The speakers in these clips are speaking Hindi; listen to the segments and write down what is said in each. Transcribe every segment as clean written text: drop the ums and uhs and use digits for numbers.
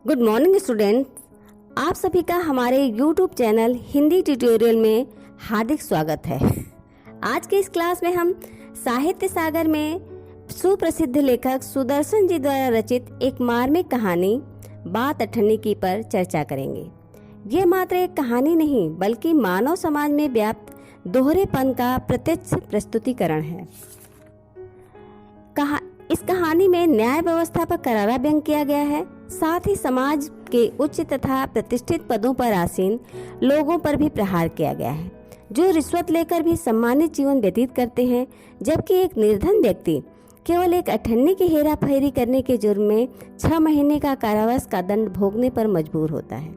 गुड मॉर्निंग स्टूडेंट, आप सभी का हमारे YouTube चैनल हिंदी ट्यूटोरियल में हार्दिक स्वागत है। आज के इस क्लास में हम साहित्य सागर में सुप्रसिद्ध लेखक सुदर्शन जी द्वारा रचित एक मार्मिक कहानी बात अठन्नी की पर चर्चा करेंगे। ये मात्र एक कहानी नहीं बल्कि मानव समाज में व्याप्त दोहरेपन का प्रत्यक्ष प्रस्तुतिकरण है। इस कहानी में न्याय व्यवस्था पर करारा व्यंग किया गया है, साथ ही समाज के उच्च तथा प्रतिष्ठित पदों पर आसीन लोगों पर भी प्रहार किया गया है, जो रिश्वत लेकर भी सम्मानित जीवन व्यतीत करते हैं, जबकि एक निर्धन व्यक्ति केवल एक अठन्नी की हेरा फेरी करने के जुर्म में 6 महीने का कारावास का दंड भोगने पर मजबूर होता है।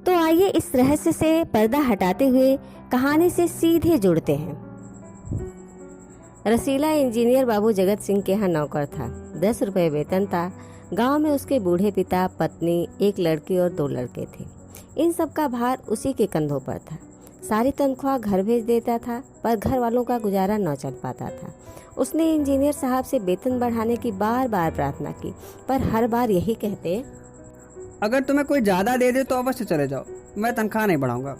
तो आइए इस रहस्य से पर्दा हटाते हुए कहानी से सीधे जुड़ते हैं। रसीला इंजीनियर बाबू जगत सिंह के यहाँ नौकर था। 10 रुपए वेतन था। गांव में उसके बूढ़े पिता, पत्नी, एक लड़की और 2 लड़के थे। इन सब का भार उसी के कंधों पर था। सारी तनख्वाह घर भेज देता था, पर घर वालों का गुजारा न चल पाता था। उसने इंजीनियर साहब से वेतन बढ़ाने की बार बार प्रार्थना की, पर हर बार यही कहते, अगर तुम्हें कोई ज्यादा दे दे तो अवश्य चले जाओ, मैं तनख्वाह नहीं बढ़ाऊंगा।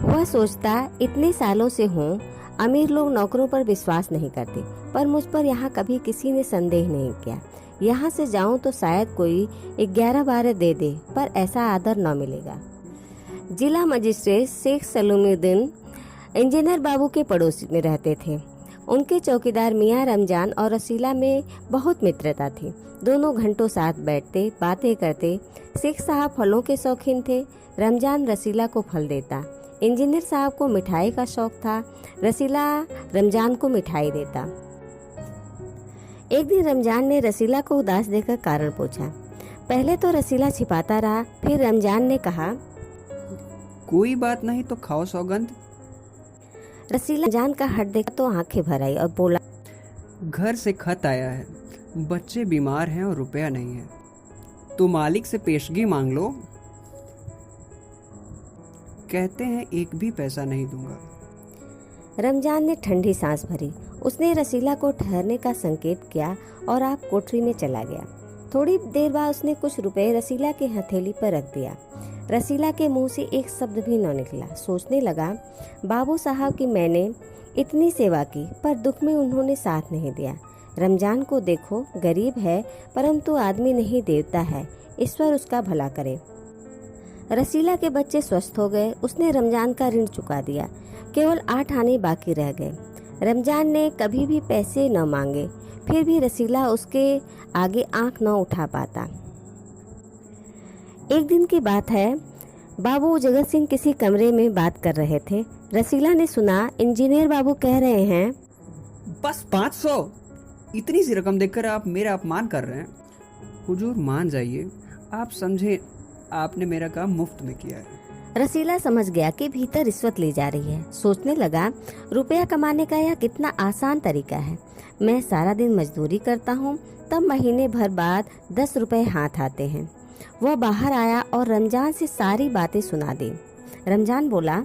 वह सोचता, इतने सालों से हूँ, अमीर लोग नौकरों पर विश्वास नहीं करते, पर मुझ पर यहाँ कभी किसी ने संदेह नहीं किया। यहाँ से जाऊँ तो शायद कोई 11-12 दे दे, पर ऐसा आदर न मिलेगा। जिला मजिस्ट्रेट शेख सलीमुद्दीन इंजीनियर बाबू के पड़ोस में रहते थे। उनके चौकीदार मियाँ रमजान और रसीला में बहुत मित्रता थी। दोनों घंटों साथ बैठते, बातें करते। शेख साहब फलों के शौकीन थे। रमजान रसीला को फल देता। इंजीनियर साहब को मिठाई का शौक था। रसीला रमजान को मिठाई देता। एक दिन रमजान ने रसीला को उदास देखकर कारण पूछा। पहले तो रसीला छिपाता रहा, फिर रमजान ने कहा, कोई बात नहीं तो खाओ सौगंध। रसीला रमजान का हट देखा तो आंखें भर आई और बोला, घर से खत आया है, बच्चे बीमार हैं और रुपया नहीं है, तो मालिक से पेशगी मांग लो। कहते हैं एक भी पैसा नहीं दूंगा। रमजान ने ठंडी सांस भरी। उसने रसीला को ठहरने का संकेत किया और आप कोठरी में चला गया। थोड़ी देर बाद उसने कुछ रुपए रसीला के हथेली पर रख दिया। रसीला के मुंह से एक शब्द भी न निकला। सोचने लगा, बाबू साहब की मैंने इतनी सेवा की, पर दुख में उन्होंने साथ नहीं दिया। रमजान को देखो, गरीब है परंतु आदमी नहीं देवता है, ईश्वर उसका भला करे। रसीला के बच्चे स्वस्थ हो गए। उसने रमजान का ऋण चुका दिया। केवल 8 आने बाकी रह गए। रमजान ने कभी भी पैसे न मांगे, फिर भी रसीला उसके आगे आंख न उठा पाता। एक दिन की बात है, बाबू जगत सिंह किसी कमरे में बात कर रहे थे। रसीला ने सुना, इंजीनियर बाबू कह रहे हैं, बस 500। इतनी सी रकम देकर आप मेरा अपमान कर रहे हैं। हुजूर मान जाइए, आप समझे आपने मेरा काम मुफ्त में किया है। रसीला समझ गया कि भीतर रिश्वत ली जा रही है। सोचने लगा, रुपया कमाने का यह कितना आसान तरीका है। मैं सारा दिन मजदूरी करता हूँ, तब महीने भर बाद 10 रुपए हाथ आते हैं। वह बाहर आया और रमजान से सारी बातें सुना दी। रमजान बोला,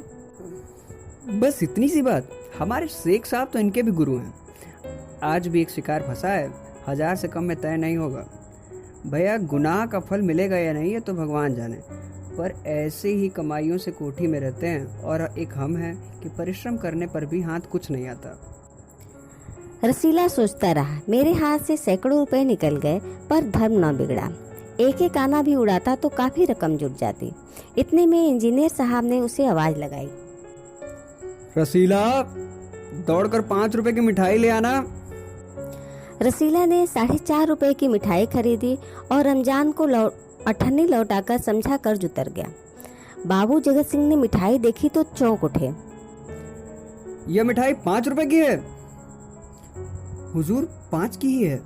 बस इतनी सी बात? हमारे शेख साहब तो इनके भी गुरु हैं। आज भी एक शिकार फंसा है, 1000 से कम में तय नहीं होगा। भैया, गुनाह का फल मिलेगा या नहीं ये तो भगवान जाने, पर ऐसे ही कमाइयों से कोठी में रहते हैं। और एक हम हैं कि परिश्रम करने पर भी हाथ कुछ नहीं आता। रसीला सोचता रहा, मेरे हाथ से सैकड़ों रुपए निकल गए, पर धर्म न बिगड़ा। एक एक आना भी उड़ाता तो काफी रकम जुट जाती। इतने में इंजीनियर साहब ने उसे आवाज लगाई, रसीला, दौड़कर 5 रुपए की मिठाई ले आना। रसीला ने 4.5 रुपए की मिठाई खरीदी और रमजान को अठन्नी लौटाकर समझा कर्ज उतर गया। बाबू जगत सिंह ने मिठाई देखी तो चौंक उठे। यह मिठाई 5 रुपए की है। हुजूर, 5 की ही है।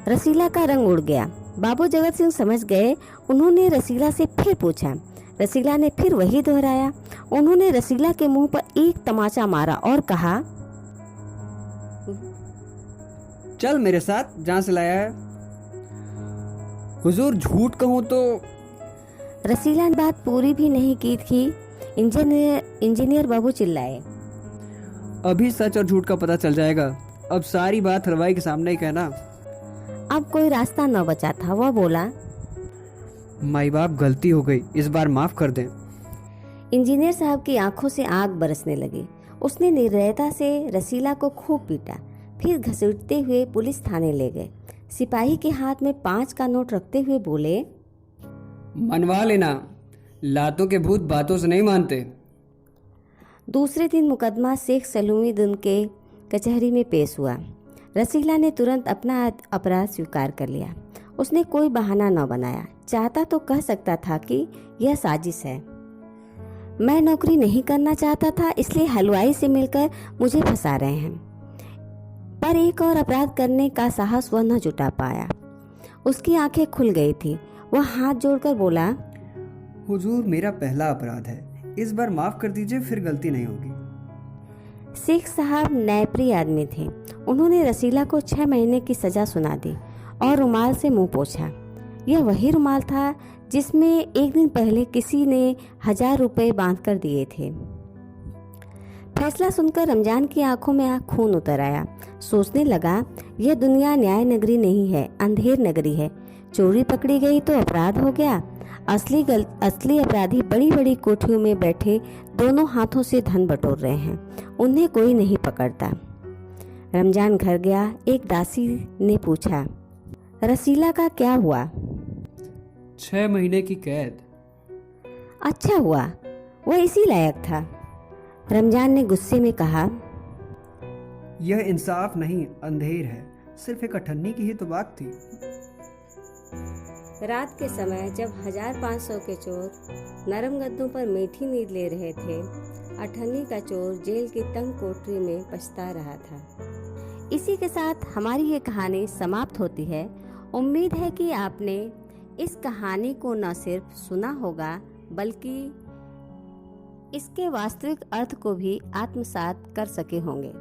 रसीला का रंग उड़ गया। बाबू जगत सिंह समझ गए। उन्होंने रसीला से फिर पूछा। रसीला ने फिर वही दोहराया। उन्होंने रसीला के मुंह पर एक तमाचा मारा और कहा, चल मेरे साथ, जहाँ से लाया है। हुजूर, झूठ कहूँ तो। रसीला ने बात पूरी भी नहीं की थी, इंजीनियर बाबू चिल्लाए, अभी सच और झूठ का पता चल जाएगा। अब सारी बात हलवाई के सामने ही कहना। अब कोई रास्ता न बचा था। वह बोला, माई बाप, गलती हो गई, इस बार माफ कर दें। इंजीनियर साहब की आंखों से आग बरसने लगी। उसने निर्दयता से रसीला को खूब पीटा, फिर घसीटते हुए पुलिस थाने ले गए। सिपाही के हाथ में 5 का नोट रखते हुए बोले, मनवा लेना, लातों के भूत बातों से नहीं मानते। दूसरे दिन मुकदमा शेख सलूमीद्दीन के कचहरी में पेश हुआ। रसीला ने तुरंत अपना अपराध स्वीकार कर लिया। उसने कोई बहाना न बनाया। चाहता तो कह सकता था कि यह साजिश है, मैं नौकरी नहीं करना चाहता था, इसलिए हलवाई से मिलकर मुझे फंसा रहे हैं। पर एक और अपराध करने का साहस वह न जुटा पाया। उसकी आंखें खुल गई थी। वह हाथ जोड़कर बोला, हुजूर, मेरा पहला अपराध है, इस बार माफ कर दीजिए, फिर गलती नहीं होगी। शेख साहब न्यायप्रिय आदमी थे। उन्होंने रसीला को 6 महीने की सजा सुना दी और रुमाल से मुंह पोंछा। यह वही रुमाल था जिसमें एक दिन पहले किसी ने 1000 रुपए बांध कर दिए थे। फैसला सुनकर रमजान की आंखों में खून उतर आया। सोचने लगा, यह दुनिया न्याय नगरी नहीं है, अंधेर नगरी है। चोरी पकड़ी गई तो अपराध हो गया। असली अपराधी बड़ी बड़ी कोठरियों में बैठे दोनों हाथों से धन बटोर रहे हैं। उन्हें कोई नहीं पकड़ता। रमजान घर गया। एक दासी ने पूछा, रसीला का क्या हुआ? 6 महीने की कैद। अच्छा हुआ, वह इसी लायक था। रमजान ने गुस्से में कहा, यह इंसाफ नहीं, अंधेर है। सिर्फ एक अठन्नी की ही तो बात थी। रात के समय जब 1500 के चोर नरम गद्दों पर मीठी नींद ले रहे थे, अठन्नी का चोर जेल की तंग कोठरी में पछता रहा था। इसी के साथ हमारी ये कहानी समाप्त होती है। उम्मीद है कि आपने इस कहानी को न सिर्फ सुना होगा बल्कि इसके वास्तविक अर्थ को भी आत्मसात कर सके होंगे।